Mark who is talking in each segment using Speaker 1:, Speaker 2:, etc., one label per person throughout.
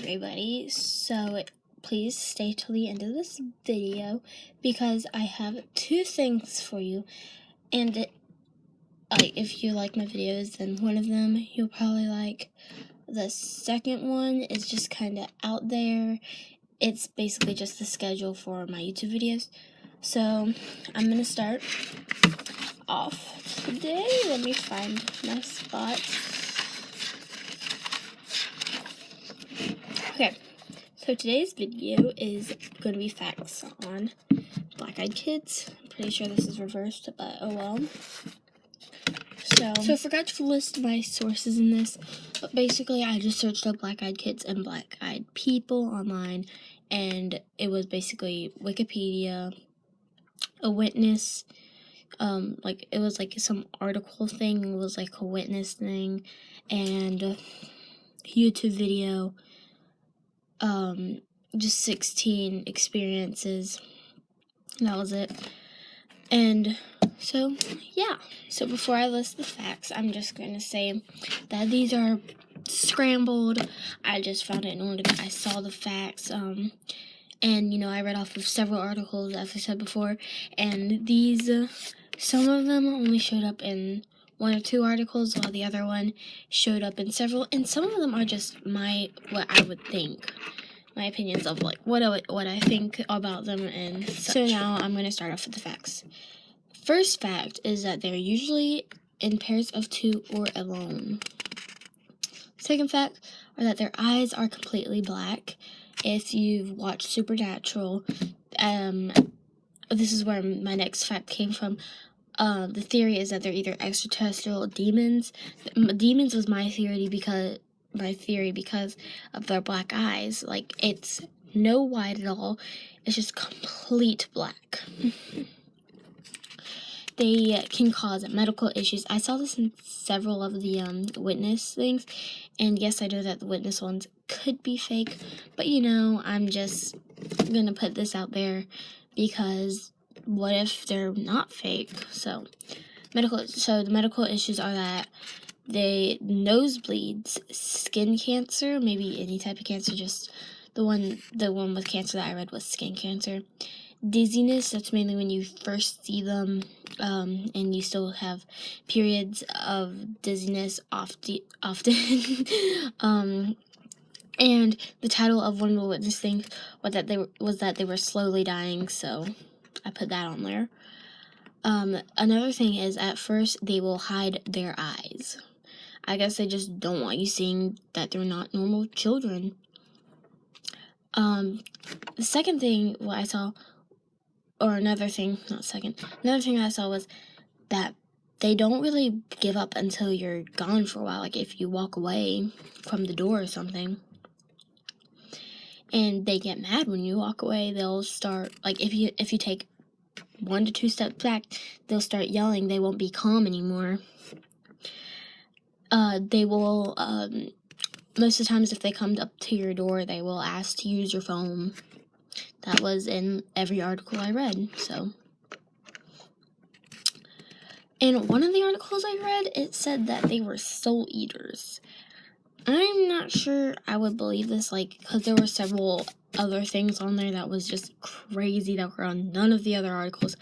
Speaker 1: everybody, so please stay till the end of this video because I have two things for you, and if you like my videos, then one of them you'll probably like. The second one is just kind of out there. It's basically just the schedule for my YouTube videos. So I'm gonna start off today. Let me find my spot. Okay, so today's video is going to be facts on black-eyed kids. I'm pretty sure this is reversed, but oh well. So I forgot to list my sources in this, but basically I just searched up black-eyed kids and black-eyed people online, and it was basically Wikipedia, a witness, it was like some article thing, it was like a witness thing, and YouTube video, just 16 experiences. That was it. And so, yeah. So before I list the facts, I'm just going to say that these are scrambled. I just found it in order that I saw the facts. And, I read off of several articles, as I said before. And these, some of them only showed up in one or two articles, while the other one showed up in several. And some of them are just what I would think. My opinions of what I think about them and such. So now I'm going to start off with the facts. First fact is that they're usually in pairs of two or alone. Second fact are that their eyes are completely black. If you've watched Supernatural, this is where my next fact came from. The theory is that they're either extraterrestrial demons. Demons was my theory because of their black eyes. Like, it's no white at all. It's just complete black. They can cause medical issues. I saw this in several of the witness things, and yes, I know that the witness ones could be fake, but I'm just gonna put this out there because what if they're not fake? So the medical issues are that they nosebleeds, skin cancer, maybe any type of cancer, just the one with cancer that I read was skin cancer. Dizziness, that's mainly when you first see them, and you still have periods of dizziness often. And the title of one of the witness things was that they were slowly dying, so I put that on there. Another thing is, at first they will hide their eyes. I guess they just don't want you seeing that they're not normal children. The second thing I saw that I saw was that they don't really give up until you're gone for a while. Like, if you walk away from the door or something, and they get mad when you walk away, they'll start, like, if you take 1 to 2 steps back, they'll start yelling. They won't be calm anymore. They will, most of the times if they come up to your door, they will ask to use your phone. That was in every article I read, so. In one of the articles I read, it said that they were soul eaters. I'm not sure I would believe this, because there were several other things on there that was just crazy that were on none of the other articles.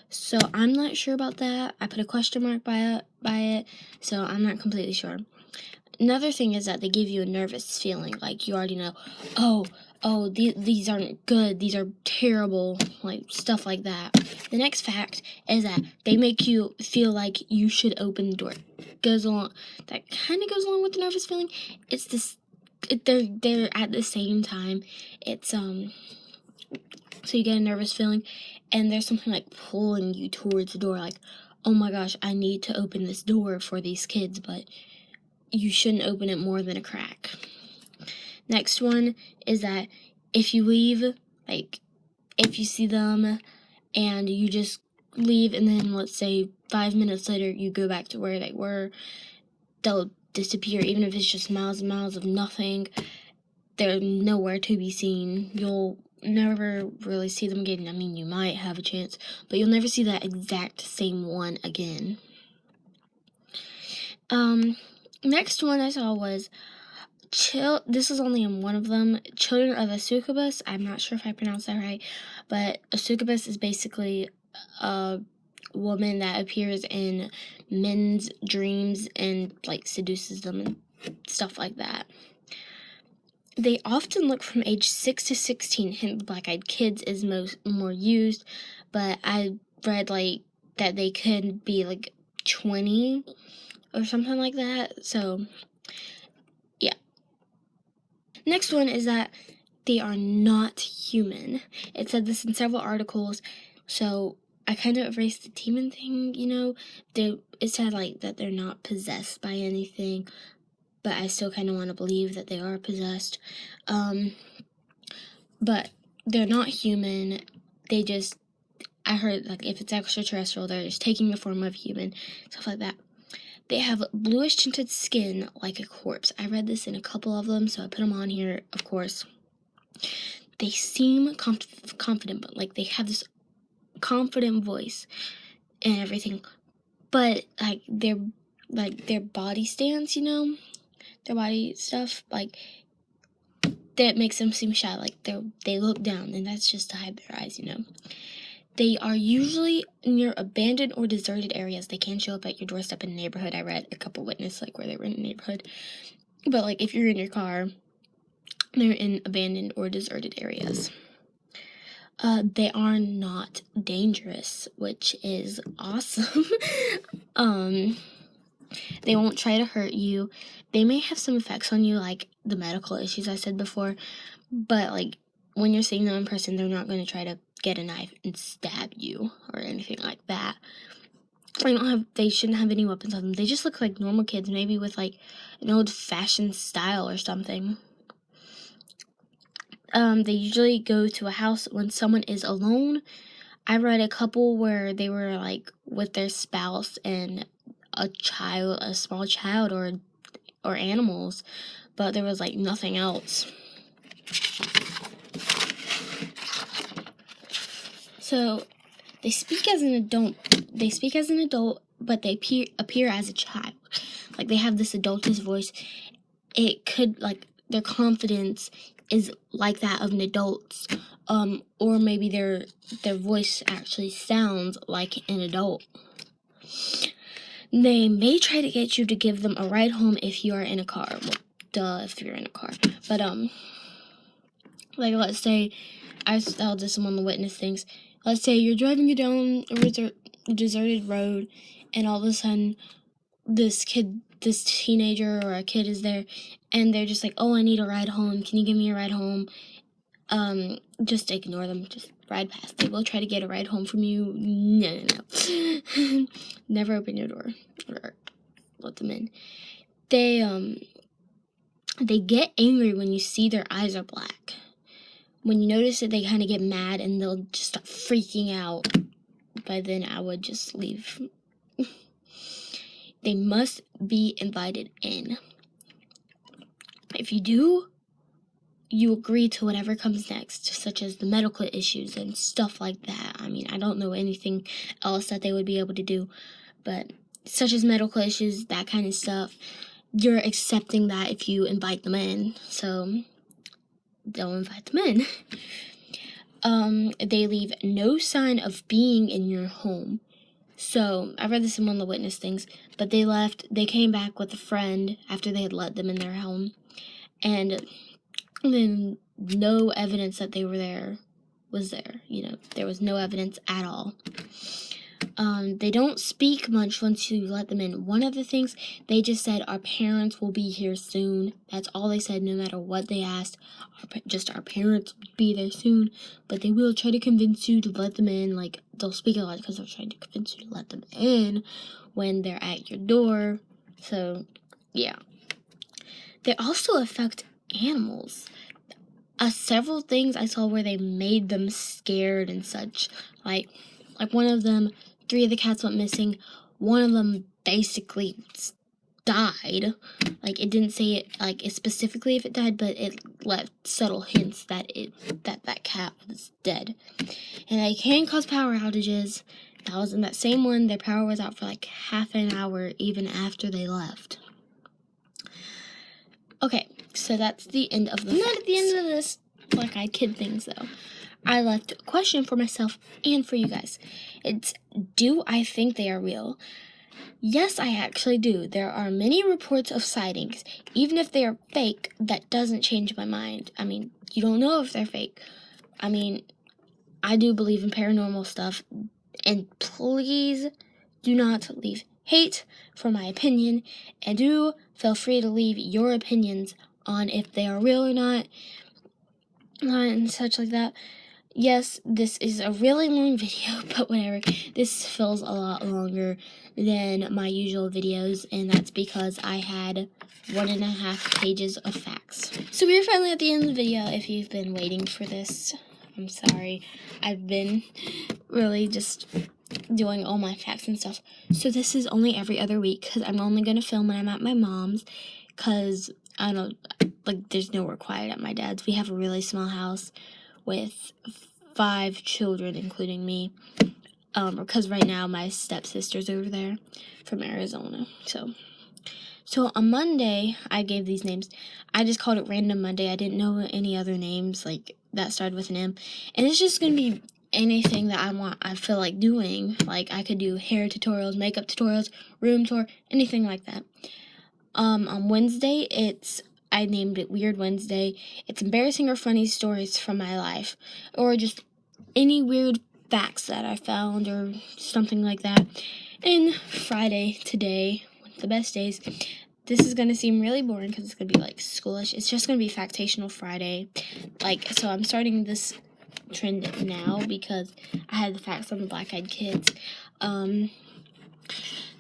Speaker 1: So I'm not sure about that. I put a question mark by it, so I'm not completely sure. Another thing is that they give you a nervous feeling, like you already know, these aren't good, these are terrible, like stuff like that. The next fact is that they make you feel like you should open the door. That kind of goes along with the nervous feeling. It's this, they're at the same time. It's, so you get a nervous feeling, and there's something like pulling you towards the door, like, oh my gosh, I need to open this door for these kids, but you shouldn't open it more than a crack. Next one is that if you leave, if you see them and you just leave, and then let's say 5 minutes later you go back to where they were, they'll disappear. Even if it's just miles and miles of nothing, they're nowhere to be seen. You'll never really see them again. I mean, you might have a chance, but you'll never see that exact same one again. Next one I saw was This is only in one of them. Children of a succubus. I'm not sure if I pronounced that right, but a succubus is basically a woman that appears in men's dreams and like seduces them and stuff like that. They often look from age 6 to 16. Hint, black-eyed kids is more used, but I read like that they could be like 20 or something like that. So yeah. Next one is that they are not human. It said this in several articles, so I kind of erased the demon thing, It said like that they're not possessed by anything, but I still kind of want to believe that they are possessed. But they're not human. I heard like if it's extraterrestrial, they're just taking the form of human, stuff like that. They have bluish tinted skin like a corpse. I read this in a couple of them, so I put them on here, of course. They seem confident, but like they have this confident voice and everything. But like their body stance, their body stuff, like that makes them seem shy. Like they look down, and that's just to hide their eyes, They are usually near abandoned or deserted areas. They can show up at your doorstep in a neighborhood. I read a couple witnesses like where they were in a neighborhood. But like if you're in your car, they're in abandoned or deserted areas. They are not dangerous, which is awesome. They won't try to hurt you. They may have some effects on you, like the medical issues I said before, but like when you're seeing them in person, they're not going to try to get a knife and stab you or anything like that. They shouldn't have any weapons on them. They just look like normal kids, maybe with like an old-fashioned style or something. They usually go to a house when someone is alone. I read a couple where they were like with their spouse and a small child or animals, but there was like nothing else. So they speak as an adult. But they appear as a child. Like they have this adultish voice. It could like their confidence is like that of an adult's, or maybe their voice actually sounds like an adult. They may try to get you to give them a ride home if you are in a car. Well, duh, if you're in a car. But like let's say I saw this in one of the witness things. Let's say you're driving down a deserted road, and all of a sudden, this teenager or a kid is there, and they're just like, "Oh, I need a ride home. Can you give me a ride home?" Just ignore them. Just ride past. They will try to get a ride home from you. No. Never open your door or let them in. They get angry when you see their eyes are black. When you notice it, they kind of get mad and they'll just start freaking out. By then, I would just leave. They must be invited in. If you do, you agree to whatever comes next, such as the medical issues and stuff like that. I mean, I don't know anything else that they would be able to do, but such as medical issues, that kind of stuff, you're accepting that if you invite them in. So they'll invite them in. They leave no sign of being in your home. So I read this in one of the witness things, but they came back with a friend after they had let them in their home, and then no evidence that they were there was there. There was no evidence at all. They don't speak much once you let them in. One of the things, they just said, "Our parents will be here soon." That's all they said, no matter what they asked. Our parents will be there soon, but they will try to convince you to let them in. Like, they'll speak a lot because they're trying to convince you to let them in when they're at your door. So, yeah. They also affect animals. Several things I saw where they made them scared and such. Like one of them, 3 of the cats went missing. One of them basically died. Like, it didn't say it, like, it specifically if it died, but it left subtle hints that that cat was dead. And they can cause power outages. That was in that same one. Their power was out for like half an hour even after they left. Okay, So that's the end of the Not at the end of this Black Eyed Kid things, though. I left a question for myself and for you guys. It's, do I think they are real? Yes, I actually do. There are many reports of sightings. Even if they are fake, that doesn't change my mind. I mean, you don't know if they're fake. I mean, I do believe in paranormal stuff. And please do not leave hate for my opinion. And do feel free to leave your opinions on if they are real or not. And such like that. Yes, this is a really long video, but whatever. This feels a lot longer than my usual videos, and that's because I had 1.5 pages of facts. So we're finally at the end of the video. If you've been waiting for this, I'm sorry. I've been really just doing all my facts and stuff. So this is only every other week, because I'm only going to film when I'm at my mom's, because I don't, like, there's nowhere quiet at my dad's. We have a really small house with 5 children, including me, because right now my stepsister's over there from Arizona. So on Monday, I gave these names. I just called it Random Monday. I didn't know any other names, like, that started with an M. And it's just going to be anything that I feel like doing. Like, I could do hair tutorials, makeup tutorials, room tour, anything like that. On Wednesday, I named it Weird Wednesday. It's embarrassing or funny stories from my life, or just any weird facts that I found or something like that. And Friday, today, one of the best days, this is going to seem really boring because it's going to be like schoolish. It's just going to be Factational Friday. So I'm starting this trend now because I had the facts on the Black Eyed Kids.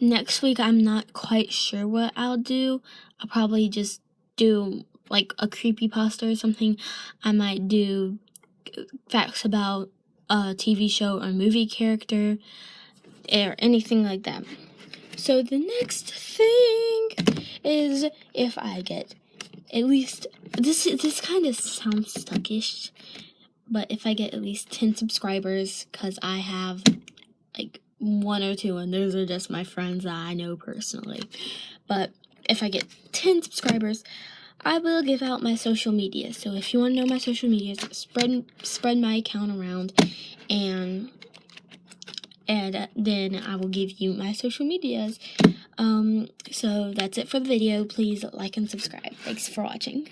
Speaker 1: Next week, I'm not quite sure what I'll do. I'll probably just do, like, a creepypasta or something. I might do facts about a TV show or movie character or anything like that. So the next thing is if I get at least, this kind of sounds stuckish, but if I get at least 10 subscribers, because I have, like, 1 or 2, and those are just my friends that I know personally. But if I get 10 subscribers, I will give out my social media. So if you want to know my social medias, spread my account around, and then I will give you my social medias. So that's it for the video. Please like and subscribe. Thanks for watching.